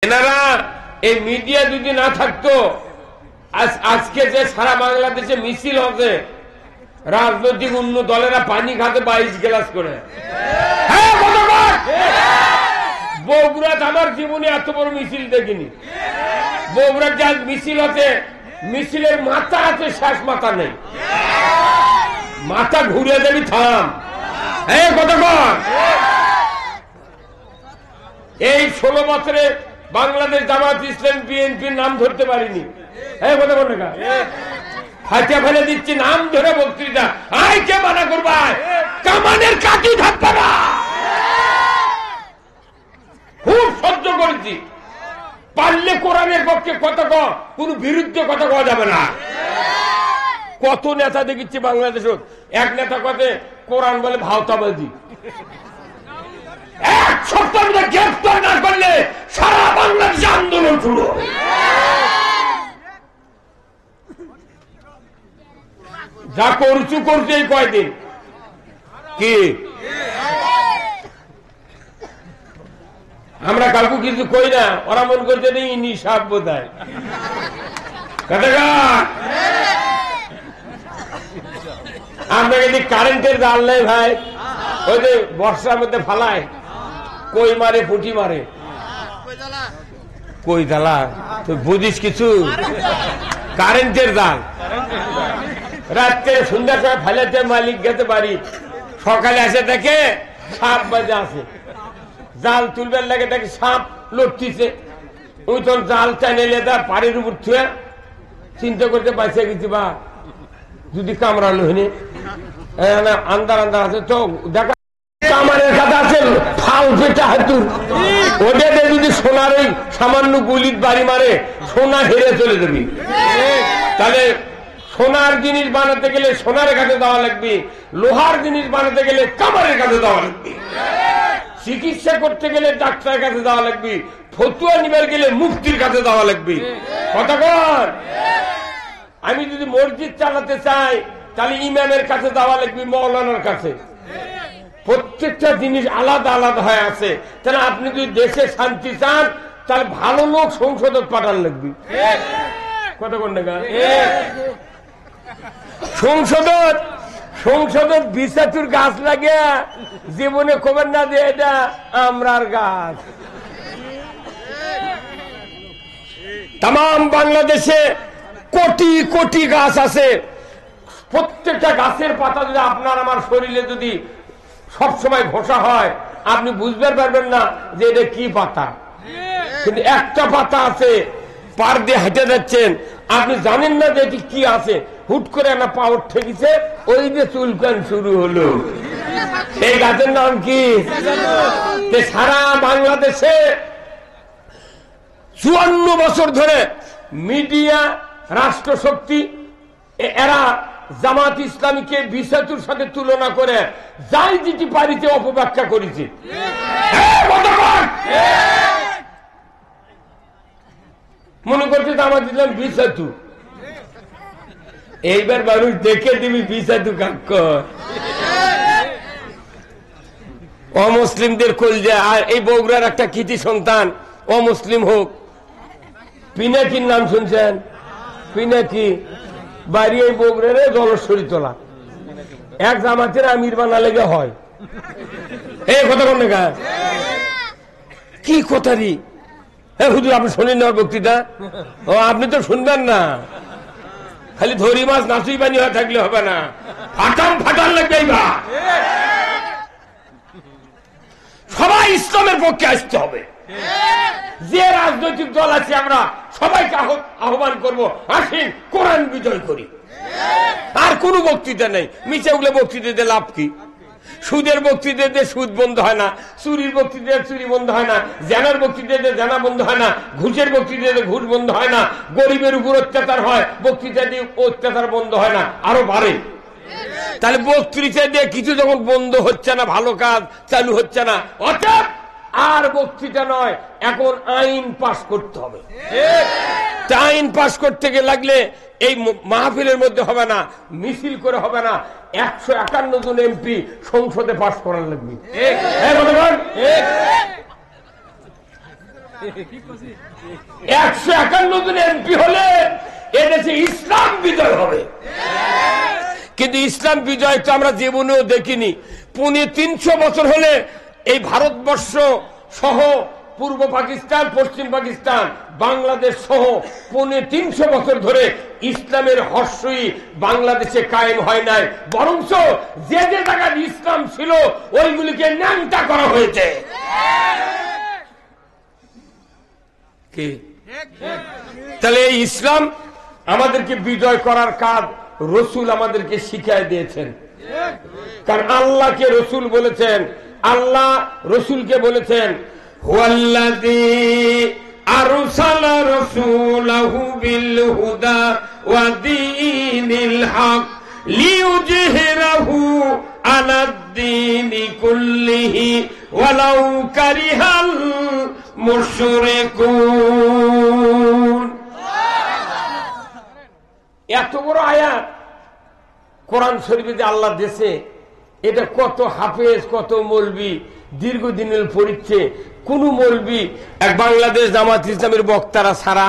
এনারা এই মিডিয়া যদি না থাকতো আজকে যে সারা বাংলাদেশে মিছিল হচ্ছে, রাজনৈতিক অন্য দলেরা পানি খাতে 22 গ্লাস করে। বগুড়াতে আমার জীবনে এত বড় মিছিল দেখিনি। বগুড়ার যা মিছিল আছে, মিছিলের মাথা আছে, শেষ মাথা নেই, মাথা ঘুরে যাবি থাম। এই 16 বছরে বাংলাদেশ জামাত ইসলাম বিএনপির নাম ধরতে পারিনি। কথা বল না, হাতে ফেলে দিচ্ছি নাম ধরে বক্তৃতা। আয় কে মানা করবা, কামানের কাটি থাকবে না। খুব সহ্য করেছি, পারলে কোরআনের পক্ষে কথা কোন বিরুদ্ধে কথা কওয়া যাবে না। কত নেতা দেখেছি বাংলাদেশে, এক নেতা কথা কোরআন বলে ভাওতাবাজি। এক সপ্তাহ গ্রেফতার না করলে সারা বাংলাদেশে আন্দোলন শুরু। যা করছু করছে এই কয়দিন কি আমরা কাউকে কিছু কই না, ওরা মন করছে ইনি সাপ বোধহয়। আমরা যদি কারেন্টের জাল নাই ভাই, ওই যে বর্ষার মধ্যে ফালায়, কই মারে পুঁটি মারে, কই জ্বালা তুই বুঝিস কিছু? কারেন্টের জাল রাত্রে সন্ধ্যার সময় ফেলেছে, মালিক গেতে বাড়ি, সকালে এসে দেখে সাপ বাজে আছে, জাল তুলবার লাগে দেখে সাপ লড়তিছে। ওই তোর জাল টাইনে তার পাড়ির উপর ছুঁয়ে চিন্তা করতে পারছে গেছি, বা যদি কামড়ানো হয়নি, আন্দার আন্দার আছে তো দেখা কামারের কাছে আছে ফাল পেটা হাতুর, ওদের যদি সোনার ওই সামান্য গুলির বাড়ি মারে, সোনা হেরে চলে যাবি। তাহলে সোনার জিনিস বানাতে গেলে সোনার কাছে দেওয়া লাগবে, লোহার জিনিস বানাতে গেলে কামারের কাছে দেওয়া লাগবে, চিকিৎসা করতে গেলে ডাক্তারের কাছে দেওয়া লাগবে, ফতুয়া নিবার গেলে মুফতির কাছে দেওয়া লাগবে। কথা কর, আমি যদি মসজিদ চালাতে চাই তাহলে ইমামের কাছে দেওয়া লাগবে, মৌলানার কাছে। প্রত্যেকটা জিনিস আলাদা আলাদা হয়ে আছে। তাহলে আপনি যদি দেশে শান্তি চান তাহলে ভালো লোক সংসদে পাঠান লাগবে। কথা কোন সংসদের বিশাতুর গাছ লাগিয়া জীবনে খবর না যে এটা আমরার গাছ। তাম বাংলাদেশে কোটি কোটি গাছ আছে, প্রত্যেকটা গাছের পাতা যদি আপনার আমার শরীরে যদি সবসময় ঘষা হয়, আপনি বুঝতে পারবেন না যে এটা কি পাতা। কিন্তু একটা পাতা আছে, পার দিয়ে হেঁটে যাচ্ছেন, আপনি জানেন না যে এটি কি আছে, হুট করে একটা পাওয়ার ঠেকেছে, ওই যে চুলকান শুরু হলো। এই গাছের নাম কি? সারা বাংলাদেশে 54 বছর ধরে মিডিয়া, রাষ্ট্রশক্তি এরা জামাত ইসলামীকে বিশাতুর সাথে তুলনা করে যাই যেটি পারিতে অপব্যাখ্যা করেছে। মনে করছে জামাত ইসলাম বিশাতু, এইবার মানুষ দেখে দিবি বিশাতু কাক্য। অমুসলিমদের কলজা। আর এই বগুড়ার একটা কৃতি সন্তান অমুসলিম হোক, পিনাকির নাম শুনছেন? পিনাকি বাড়ি এই বগুড়ারে জলস্বরী তোলা, এক জামাতের আমির বানা লেগে হয়। এই কথা কোন কি কথারি? হ্যাঁ হুজুর, আপনি শোনেন না বক্তৃতা? ও আপনি তো শুনবেন না, খালি ধরি মাছ নাচুই বানি হয়ে থাকলে হবে না, ফাটান লাগবে। সবাই ইসলামের পক্ষে আসতে হবে। যে রাজনৈতিক দল আছে আমরা সবাইকে আহ্বান করবো, আসেন কোরআন বিজয় করি। আর কোন বক্তৃতা নেই, মিছে ওগুলো বক্তৃতা দিয়ে লাভ কি? সুদের বক্তৃতা দিয়ে সুদ বন্ধ হয় না, চুরির বক্তৃতা চুরি বন্ধ হয় না, জেনার বক্তৃতা দিয়ে জেনা বন্ধ হয় না, ঘুষের বক্তৃতা দিয়ে ঘুষ বন্ধ হয় না, গরিবের উপর অত্যাচার হয়, বক্তৃতা দিয়ে অত্যাচার বন্ধ হয় না, আরো বাড়ে। তাহলে বক্তৃতা দিয়ে কিছু যখন বন্ধ হচ্ছে না, ভালো কাজ চালু হচ্ছে না, অর্থাৎ আর বক্তৃতা নয়, এখন আইন পাশ করতে হবে। আইন পাশ করতে গিয়ে লাগলে এই মাহফিলের মধ্যে হবে না, মিছিল করে হবে না, 151 জন এমপি সংসদে পাশ করার লাগবে। 151 জন এমপি হলে এদেশে ইসলাম বিজয় হবে। কিন্তু ইসলাম বিজয় তো আমরা জীবনেও দেখিনি। 350 বছর হলে এই ভারতবর্ষ সহ পূর্ব পাকিস্তান, পশ্চিম পাকিস্তান, বাংলাদেশ সহ 350 বছর ধরে ইসলামের হর্ষই বাংলাদেশে কায়েম হয় নাই, বরঞ্চ যে যে জায়গায় ইসলাম ছিল ওইগুলিকে ন্যাংটা করা হয়েছে। কি তাহলে এই ইসলাম আমাদেরকে বিজয় করার কাজ রসুল আমাদেরকে শিখিয়ে দিয়েছেন। কারণ আল্লাহকে রসুল বলেছেন, আল্লাহ রসুলকে বলেছেন হুয়াল্লাযী আরসালা রাসূলাহু বিল হুদা ওয়া দীনিল হক লিইয়ুযহিরাহু আলাদ-দীনি কুল্লিহি ওয়ালাউ কারিহাল মুশরিকুন। এত বড় আয়াত কোরআন শরীফে যে আল্লাহ দেশে, এটা কত হাফেজ, কত মৌলবি দীর্ঘদিনের পড়ছে। কোন মৌলবি এক বাংলাদেশ জামাত ইসলামের বক্তারা ছাড়া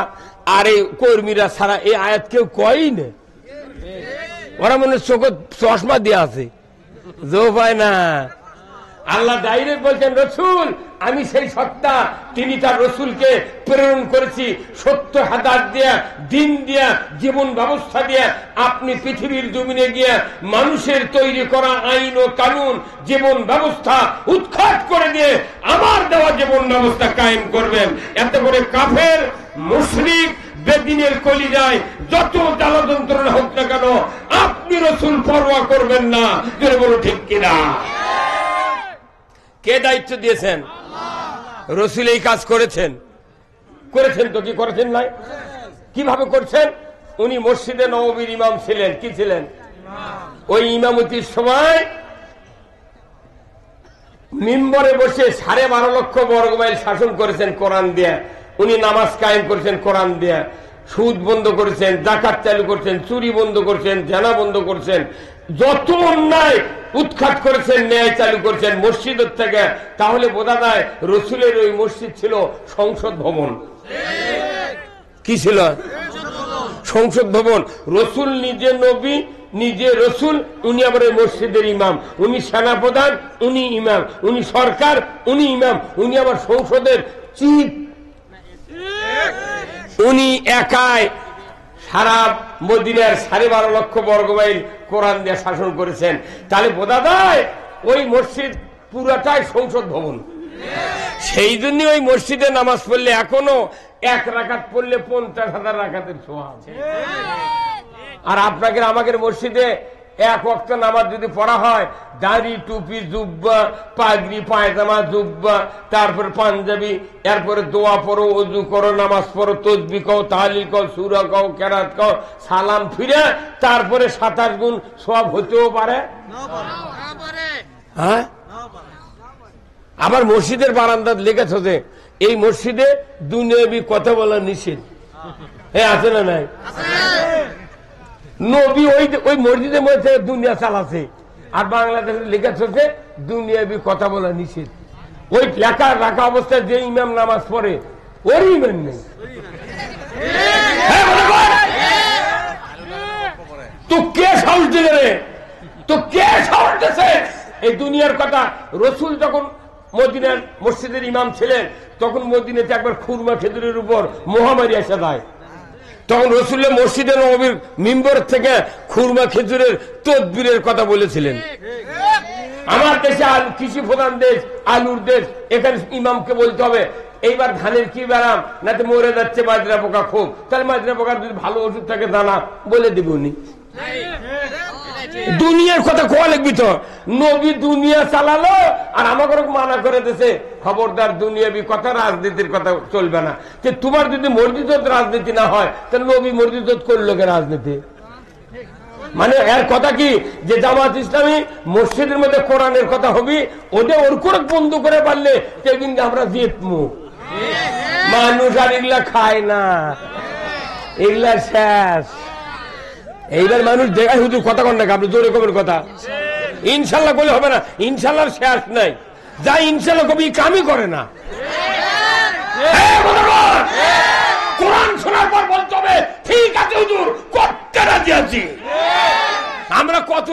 আর এই কর্মীরা ছাড়া এই আয়াত কেউ কয়ই না। ওরা মনে চোখে চশমা দিয়ে আছে, জো পায় না। আল্লাহ ডাইরেক্ট বলছেন রসুল আমি সেই সত্তা, তিনি তার রসুলকে প্রেরণ করেছি সত্য হাদাত দিয়া, দিন দিয়া, জীবন ব্যবস্থা দিয়া। আপনি পৃথিবীর জমিনে গিয়া মানুষের তৈরি করা আইন ও কানুন, জীবন ব্যবস্থা উৎখাত করে দিয়ে আমার দেওয়া জীবন ব্যবস্থা কায়েম করবেন। এত করে কাফের, মুশরিক, বেদিনের কলিজায় যত জ্বালা যন্ত্রণা হোক না কেন আপনি রসুল পরোয়া করবেন না। যেটা বলো ঠিক কিনা? কে দায়িত্ব দিয়েছেন? রসুল এই কাজ করেছেন। করেছেন তো, কি করেছেন নাই? কিভাবে করছেন? উনি মসজিদে নববীর ইমাম ছিলেন। কি ছিলেন? ওই ইমামতির সময় মিম্বরে বসে 12.5 লক্ষ বর্গমাইল শাসন করেছেন কোরআন দিয়া। উনি নামাজ কায়েম করেছেন কোরআন দিয়া, সুদ বন্ধ করেছেন, যাকাত চালু করেছেন, চুরি বন্ধ করেছেন, জানা বন্ধ করেছেন, যত অন্যায় উৎখাত করেছেন, ন্যায় চালু করেছেন মসজিদের থেকে। তাহলে বোঝা যায় রসুলের ওই মসজিদ ছিল সংসদ ভবন। কি ছিল? সংসদ ভবন। রসুল নিজে নবী, নিজে রসুল, উনি আবার ওই মসজিদের ইমাম। উনি সেনাপ্রধান, উনি ইমাম। উনি সরকার, উনি ইমাম। উনি আবার সংসদের চিফ। উনি একাই সারা মদিনার 12.5 লক্ষ বর্গমাইল কোরআন দিয়ে শাসন করেছেন। তাহলে বোঝা যায় ওই মসজিদ পুরাটাই সংসদ ভবন। সেই জন্য ওই মসজিদে নামাজ পড়লে এখনো 1 রাকাত পড়লে 50,000 রাকাতের সওয়াব। আর আপনাকে আমাদের মসজিদে 1 ওয়াক্ত নামাজ যদি পড়া হয়, দাড়ি, টুপি, জুব্বা, পাগড়ি, পায়জামা, জুব্বা, তারপর পাঞ্জাবি, এরপরে দোয়া পড়ো, ওযু করো, নামাজ পড়ো, তাসবিহ কও, তাহলিল কও, সূরা কও, কেরাত কও, সালাম ফিরে, তারপরে 27 গুণ সওয়াব হতেও পারে। হ্যাঁ, আবার মসজিদের বারান্দাত লেখা আছে এই মসজিদে দুনিয়াবি কথা বলা নিষেধ। হ্যাঁ, আছে না নাই? নবী ওই মসজিদের মধ্যে দুনিয়া চালাচ্ছে, আর বাংলাদেশে লেখা আছে দুনিয়াবি কথা বলা নিষেধ। ওই লেখা রাখা অবস্থায় যে ইমাম নামাজ পড়ে ওর ইমান নেই। তো কে সাহস দিলে? তো কে সাহস দিয়েছে এই দুনিয়ার কথা? রসুল যখন মদিনার মসজিদের ইমাম ছিলেন তখন মদিনাতে একবার খুরমা খেজুরের উপর মহামারী এসে যায়। তখন রসুল্লাহ মসজিদে নববীর মিম্বর থেকে খুরমা খেজুরের তদবিরের কথা বলেছিলেন। আমার দেশে কৃষি প্রধান দেশ, আলুর দেশ, এখানে ইমামকে বলতে হবে এইবার ধানের কি ব্যারাম, না তো মরে যাচ্ছে মাজরা পোকা খুব, তাহলে মাজরা পোকার যদি ভালো ওষুধ থাকে জানা বলে দিব উনি। দুনিয়ার কথা কোয়া লিখবি তো? নবী দুনিয়া চালালো আর আমাকে মানা করে দিয়েছে খবরদার দুনিয়াবি কথা, রাজনীতির কথা চলবে না। যে তোমার যদি মসজিদত রাজনীতি না হয় তাহলে নবী মসজিদত করলো কে রাজনীতি? মানে এর কথা কি যে জামাত ইসলামী মসজিদের মধ্যে কোরআনের কথা হবি, ওটা ওর করে বন্ধ করে পারলে সেদিন আমরা জিতমু। মানুষ আর এগুলা খায় না, এগুলা শেষ। এইবার মানুষ দেখায় হুজুর কথা কন না, আপনি জোরে কবের কথা ইনশাল্লাহ বলে হবে না। ইনশাল্লাহ শেষ নাই, যা ইনশাল্লাহ কবি কামই করে না।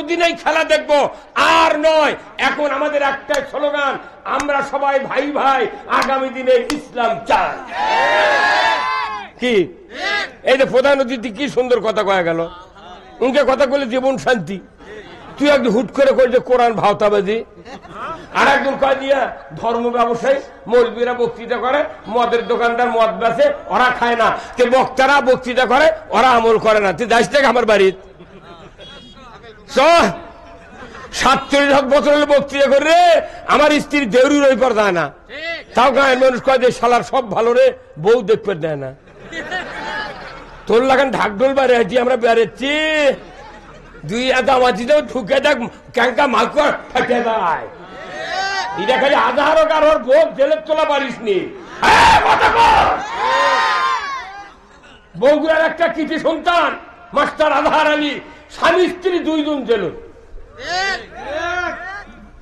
যতদিন এই খেলা দেখবো আর নয়। এখন আমাদের একটাই স্লোগান, আমরা সবাই ভাই ভাই, আগামী দিনে ইসলাম চাই। কি এই যে প্রধান অতিথি কি সুন্দর কথা কয়ে গেল, উনকে কথা বলে জীবন শান্তি। তুই একদম হুট করে কই যে কোরআন ভাওতাবাজি, আর একজন কয় দিয়া ধর্ম ব্যবসায়ী, মৌলবীরা বক্তৃতা করে, মদের দোকানদার মদ বেচে, ওরা খায় না, তে বক্তারা বক্তৃতা করে, ওরা আমল করে না। তুই যাস থেকে আমার বাড়ির 47 বছর হলে বক্তৃতা করে রে, আমার স্ত্রী দেউরি রই পর যায় না, তাও গায়ের মানুষ কয় যে শালার সব ভালো রে, বউ দেখতে দেয় না। তোর লাগান ঢাকঢোল বেড়েছি, আমরা বেড়েছি দুই দামাজি ঢুকে দেখ ক্যাঙ্কা মাকুয়ার ফাটে দেয়। এটা খালি আধারও কারোর ভোগ জেলের তোলা পারিস নি। বগুড়ার একটা কৃতি সন্তান মাস্টার আধার আলী, স্বামী স্ত্রী 2 জন জেল।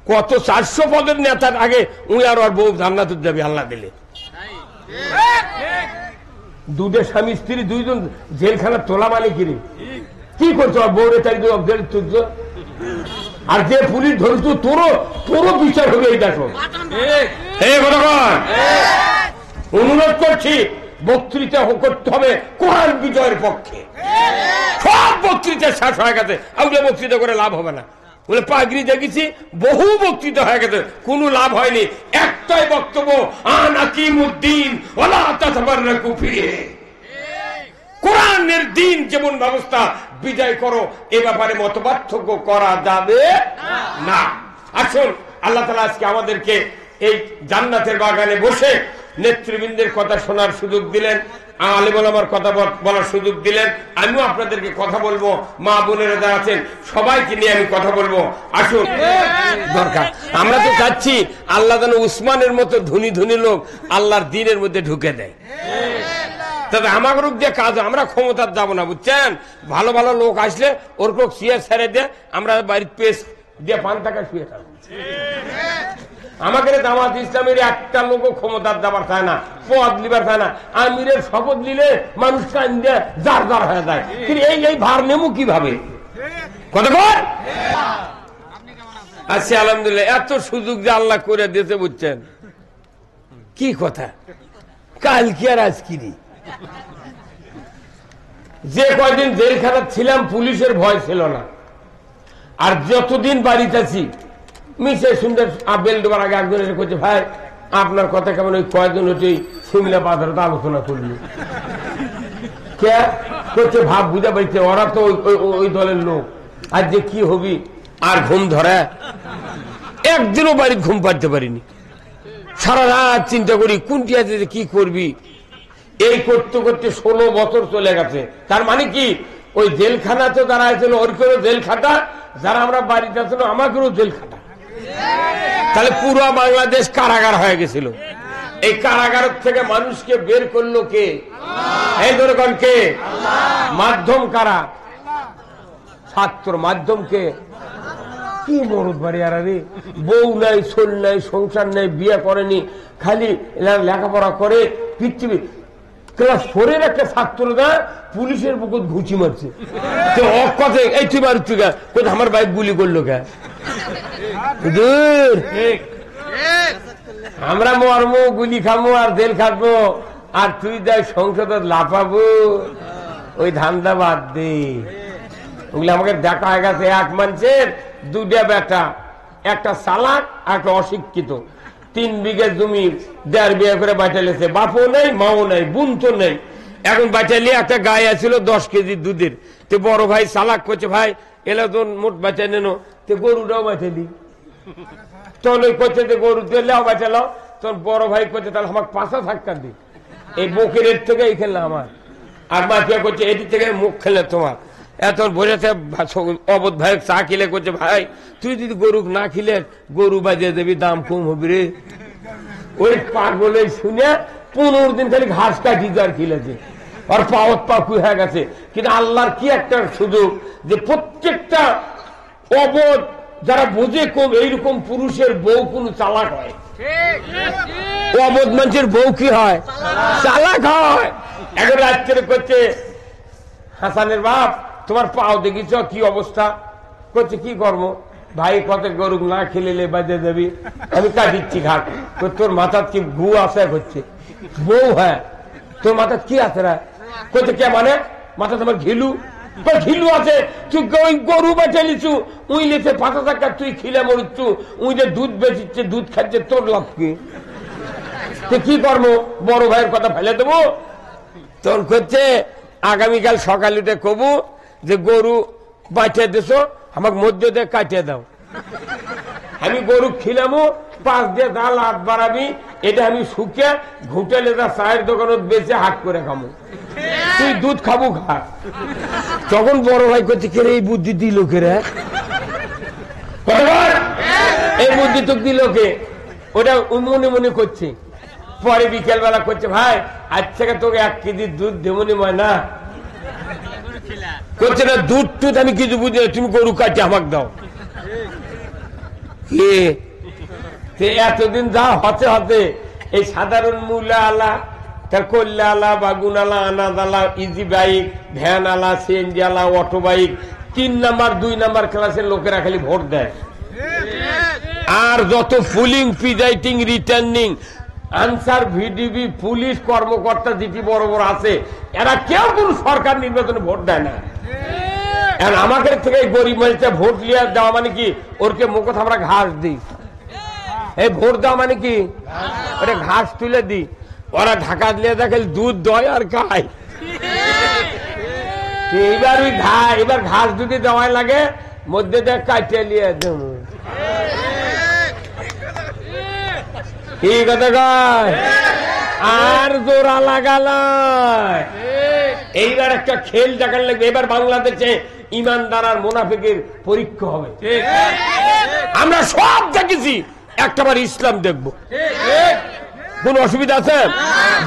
কত 400 পদের নেতার আগে উনি আর ওর বউ জান্নাতে যাবে আল্লাহ দিলে। দুটো স্বামী স্ত্রী 2 জন জেলখানা তোলা মানে কিরে কি করছো? বউরে তাই জেল তুলছো, আর যে পুলিশ ধরছো তোরও বিচার হবে। এই দেখো অনুরোধ করছি, বক্তৃতা করতে হবে কোরআন বিজয়ের পক্ষে। সব বক্তৃতা শেষ হয়ে গেছে, আউলে বক্তৃতা করে লাভ হবে না। বলে পাগড়ি দেখেছি, বহু বক্তৃতা হয়ে গেছে, কোনো লাভ হয়নি। একটাই বক্তব্য, আনাকিমুদ্দিন ওয়ালা তাতাফাররাকু ফিহি। কোরআনের দিন যেমন ব্যবস্থা, বিজয় করো, এ ব্যাপারে মতপার্থক্য করা যাবে না। আসুন, আল্লাহ তাআলা আজকে আমাদেরকে এই জান্নাতের বাগানে বসে নেতৃবৃন্দের কথা শোনার সুযোগ দিলেন, আলেম ওলামার কথা বলার সুযোগ দিলেন। আমিও আপনাদেরকে কথা বলবো, মা বোনেরা যারা আছেন সবাইকে নিয়ে আমি কথা বলবো। আসুন, দরকার আমরা তো চাচ্ছি আল্লাহ যেন উসমানের মতো ধনী ধনী লোক আল্লাহর দ্বীনের মধ্যে ঢুকে দেয়। তবে আমার যে কাজ, আমরা ক্ষমতার যাবো না, বুঝছেন? ভালো ভালো লোক আসলে ওরকম সিয়ার ছেড়ে দিয়ে আমরা বাড়ির পেস দিয়ে 5 টাকা শুয়ে থাকবো। আমাকে জামাত ইসলামের একটা লোক ক্ষমতার যাবার চায় না, পদ লিবার চায় না। আমিরের শপথ নিলে মানুষ যার যার হয়ে যায়, কিন্তু এই ভার নেমু কিভাবে? কত কর আচ্ছা, আলহামদুলিল্লাহ এত সুযোগ যে আল্লাহ করে দিয়েছে, বুঝছেন কি কথা। কাল কি আর আজ কি, যে কয়দিন জেলখানা ছিলাম পুলিশের ভয় ছিল না, আর যতদিন বাড়িতে আছি মিশে সুন্দর বেল ডোবার আগে একজন এসে করছে, ভাই আপনার কথা কেমন? ওই কয়েকজন হচ্ছে সিমলা বাজারে আলোচনা করল, কে করছে ভাব বুঝা পাইছে, ওরা তো ওই দলের লোক। আর যে কি হবি, আর ঘুম ধরে একদিনও বাড়ির ঘুম পাড়তে পারিনি। সারা রাত চিন্তা করি কোনটি আছে, কি করবি। এই করতে করতে 16 বছর চলে গেছে। তার মানে কি, ওই জেলখানা তো যারা আছে ওর করে জেল খাটা, যারা আমরা বাড়িতে আছো আমাকেও জেল খাটা। তাহলে পুরো বাংলাদেশ কারাগার হয়ে গেছিল। এই কারাগার থেকে মানুষকে বের করলো কে? এই ধরুন কে? মাধ্যম কারা? ছাত্র। মাধ্যমকে কি মরদ বাড়ি আর রে, বউ নাই, সোল নাই, সংসার নাই, বিয়ে করেনি, খালি লেখাপড়া করে পৃথিবী। ক্লাস 4-এর একটা ছাত্র না পুলিশের বুকত ঘুচি মারছে, এই তুই মারু তুই কোথায়, আমার বাইক গুলি করলো কে? আমরা মরমো, গুলি খামো, আর জেল খাটবো, আর তুই দেখ সংসদে লাফাবো। ওই ধান্দা বাদ দে। ওগুলো আমাকে দেখা হয়ে গেছে। এক মানুষের 2টা বেটা, একটা চালাক আর একটা অশিক্ষিত। 3 বিঘা জমি 1.5 বিঘা করে বাঁচালেছে, বাপও নেই, মাও নেই, বোন তো নেই। এখন বাঁচালি একটা গায়ে আছিল 10 কেজি দুধের। তো বড় ভাই চালাক করছে, ভাই এলা তো মোট বাঁচাই নেন, তো গরুটাও বাঁচালি। তখন ওই করছে যে গরু দিলেও বাঁচালাও। তখন বড় ভাই করছে, তাহলে আমাকে 5 থাকতে দি, এই বকের থেকে এই খেললে আমার। আর বাঁচিয়া করছে এটি থেকে মুখ খেলে তোমার। এখন বোঝাতে অবধ ভাই চা খেলে করছে, ভাই তুই যদি গরু না খেলে গরু বাজিয়ে দেবি, দাম কম হবে রে। ওই পাগলে শুনে 15 দিন খালি ঘাস কাটি আর খেলেছে, আর পাওয়াত পাকু হয়ে গেছে। কিন্তু আল্লাহর কি একটা সুযোগ যে প্রত্যেকটা অবধ যারা বোঝে কম, এইরকম পুরুষের বউ কোন চালাক হয়। অবধ মানুষের বউ কি হয়? চালাক হয়। এখন রাত্রে করছে, হাসানের বাপ তোমার পাও দেখিছ কি অবস্থা? করছে কি কর্ম ভাই, কত গরু না খেলে বাজে যাবি, আমি কাটিচ্ছি ঘাট। তোর মাথার কি গু আছে হচ্ছে বউ? হ্যাঁ। তোর মাথার কি আছে রা? করছে কে মানে? মাথা তোমার ঘিলু? ঘিলু আছে, তুই ওই গরু বেঁচে লিচু, উই লিখে ৫ টাকা, তুই খিলে মরুচ্ছু, উই যে দুধ বেচিচ্ছে, দুধ খাচ্ছে, তোর লাভ কি? কি করবো? বড় ভাইয়ের কথা ফেলে দেবো? তখন করছে আগামীকাল সকালে উঠে কবু যে গরু বাঁচিয়ে দিছো, আমাকে মধ্যে দিয়ে কাটিয়ে দাও। আমি গরু খিলামো, 5 দিয়ে ডাল হাত বাড়াবি, এটা আমি শুকে ঘুটে লেদা চায়ের দোকানত বেঁচে হাট করে খামো, তুই দুধ খাবো খা। তখন বড় ভাই করছে কে এই বুদ্ধি দিল কে রে? এই বুদ্ধি তো দিল কে? ওটা মনে মনে করছে। পরে বিকেল বেলা করছে ভাই আজ থেকে তোকে 1 কেজি দুধ দেবনি ময়না। করছে না দুধ টুধ আমি কিছু বুঝি না, তুমি গরু কাটে আমাকে দাও। এতদিন যা হতে হতে এই সাধারণ মূল্য আলা, তার কল্যা আলা, বাগুন আলা, আনাজ আলা, ইজি বাইক, ভ্যান আলা, সিএনজি আলা, অটো বাইক, 3 নাম্বার 2 নাম্বার ক্লাসের লোকেরা খালি ভোট দেয়। আর যত polling, presiding, returning, Ansar, VDP, police কর্মকর্তা যেটি বড় বড় আছে, এরা কেউ কোন সরকার নির্বাচনে ভোট দেয় না। আমাদের থেকে গরিব মানুষটা ভোট লিয়ে দেওয়া মানে কি? ওরকে মুখত আমরা ঘাস দিই। এই ভোট দেওয়া মানে কি? ওটা ঘাস তুলে দিই। ওরা ঢাকা দিয়ে দেখে দুধ দয় আর খায়। এইবার ওই এবার ঘাস যদি দেওয়াই লাগে মধ্যে দেখ কাটিয়ে নিয়ে দেব। কি কথা কয়? আর জোড়া লাগাল। এইবার একটা খেল দেখার লাগবে। এবার বাংলাদেশে ইমানদার আর মুনাফিকের পরীক্ষা হবে। আমরা সব দেখেছি, একটাবার ইসলাম দেখবো। কোন অসুবিধা আছে?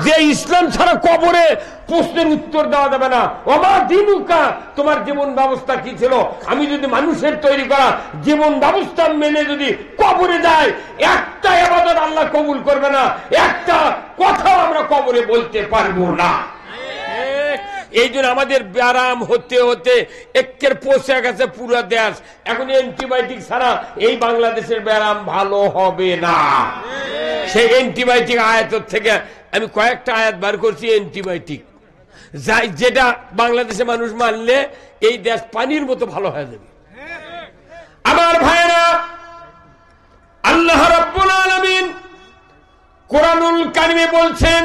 যে ইসলাম ছাড়া কবরে প্রশ্নের উত্তর দেওয়া যাবে না। আমার দিনুকা, তোমার জীবন ব্যবস্থা কি ছিল? আমি যদি মানুষের তৈরি করা জীবন ব্যবস্থা মেনে যদি কবরে যাই, একটা ইবাদত আল্লাহ কবুল করবে না, একটা কথা আমরা কবরে বলতে পারবো না। এই জন্য আমাদের ব্যায়াম হতে হতে একের পচে গেছে পুরো দেশ। এখন অ্যান্টিবায়োটিক ছাড়া এই বাংলাদেশের ব্যায়াম ভালো হবে না। সেই অ্যান্টিবায়োটিক আয়াতের থেকে আমি কয়েকটা আয়াত বার করছি। অ্যান্টিবায়োটিক যেটা বাংলাদেশে মানুষ মানলে এই দেশ পানির মতো ভালো হয়ে যাবে। আমার ভাইরা, আল্লাহ রাব্বুল আলামিন কোরআনুল কারিমে বলছেন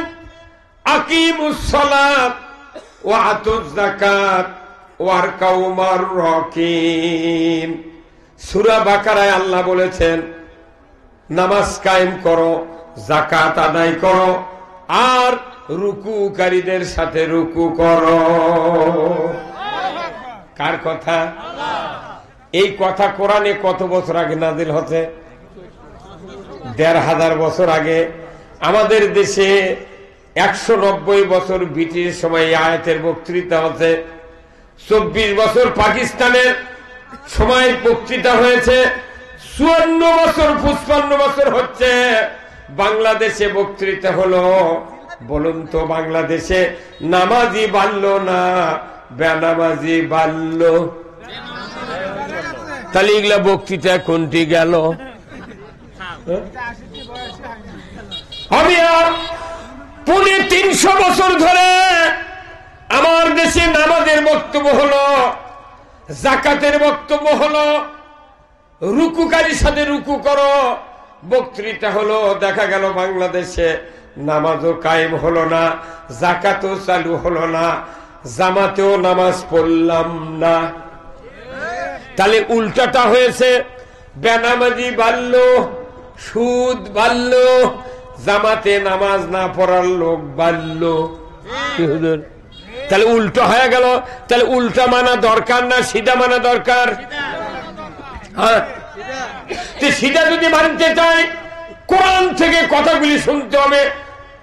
আকিমুস সালাত ওয়া আতুজ যাকাত ওয়ারকাউ মার রাকিন। সূরা বাকারায় আল্লাহ বলেছেন নামাজ কায়েম করো, যাকাত আদায় করো, আর রুকুকারীদের সাথে রুকু করো। কার কথা? এই কথা কোরআনে কত বছর আগে নাজিল হচ্ছে? ১৫০০ বছর আগে। আমাদের দেশে ১৯০ বছর ব্রিটিশ সময় আয়াতের বক্তৃতা হচ্ছে। ২৪ বছর পাকিস্তানের সময় বক্তৃতা হয়েছে। ৫৪ বছর ৫৫ বছর হচ্ছে বাংলাদেশে বক্তৃতা হলো। বলুন তো বাংলাদেশে নামাজি বাড়ল না বেনামাজি বাড়ল? তাহলে এগুলা বক্তৃতা কোনটি গেল? আমি আর ৩৫০ বছর ধরে আমার দেশে নামাজের বক্তব্য হলো, যাকাতের বক্তব্য হলো, রুকুকারীর সাথে রুকু করো বক্তৃতা হলো। দেখা গেল বাংলাদেশে নামাজও কায়েম হলো না, যাকাতও চালু হলো না, জামাতেও নামাজ পড়লাম না। তাহলে উল্টাটা হয়েছে, বেনামাজি বাড়ল, সুদ বাড়ল, জামাতে নামাজ না পড়ার লোক বাড়ল। তাহলে উল্টো হয়ে গেল। তাহলে উল্টা মানা দরকার না সিধা মানা দরকার? হ্যাঁ, সিধা যদি মানতে চাই কোরআন থেকে কথাগুলি শুনতে হবে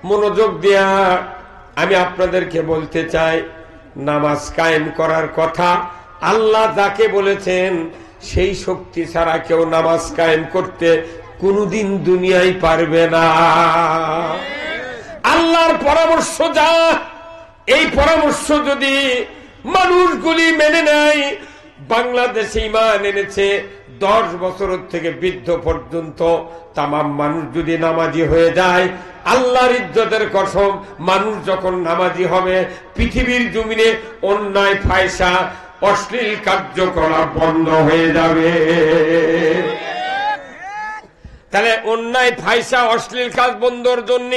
মনোযোগ দেয়া। আমি আপনাদেরকে বলতে চাই, নামাজ কায়েম করার কথা আল্লাহ যাকে বলেছেন সেই শক্তি ছাড়া কেউ নামাজ কায়েম করতে কোনদিন দুনিয়ায় পারবে না। আল্লাহর পরামর্শ যা, এই পরামর্শ যদি মানুষগুলি মেনে নেয়, বাংলাদেশে ঈমান এনেছে 10 বছর থেকে বৃদ্ধ পর্যন্ত তামাম মানুষ যদি নামাজি হয়ে যায়, আল্লাহর ইজ্জতের কসম, মানুষ যখন নামাজি হবে পৃথিবীর জমিনে অন্যায় ফায়সা অশ্লীল কার্যকলাপ বন্ধ হয়ে যাবে। তাহলে অন্যায় ফায়সা অশ্লীল কাজ বন্ধর জন্য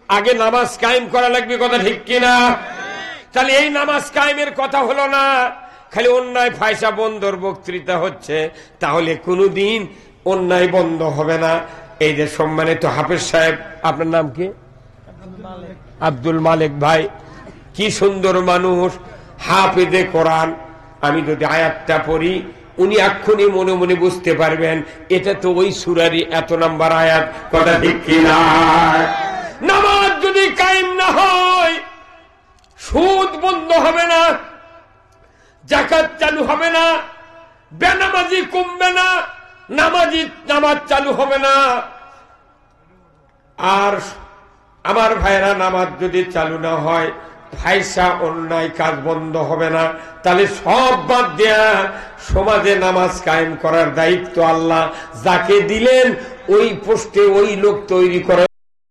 আগে নামাজ কায়েম করা লাগবে, কথা ঠিক কিনা? তাহলে এই নামাজ কায়েমের কথা হলো না, খালি অন্যায় ফায়সা বন্ধর বক্তৃতা হচ্ছে, তাহলে কোনদিন অন্যায় বন্ধ হবে না। এই যে সম্মানিত হাফেজ সাহেব, আপনার নাম কি? আব্দুল মালিক ভাই, কি সুন্দর মানুষ, হাফেজে কোরআন। আমি যদি আয়াতটা পড়ি উনি এক্ষুনি মনে মনে বুঝতে পারবেন এটা তো ওই সূরারই এত নাম্বার আয়াত, কথা ঠিক কিনা? নামাজ যদি কায়েম না হয় সুদ বন্ধ হবে না, যাকাত চালু হবে না, বেনামাজি কমবে না, নামাজ চালু হবে না। আর আমার ভাইরা, নামাজ যদি চালু না হয় ফায়সা অন্যায় কাজ বন্ধ হবে না। তাহলে সব বাদ দেয়া সমাজে নামাজ কায়েম করার দায়িত্ব আল্লাহ যাকে দিলেন ওই পোস্টে ওই লোক তৈরি করা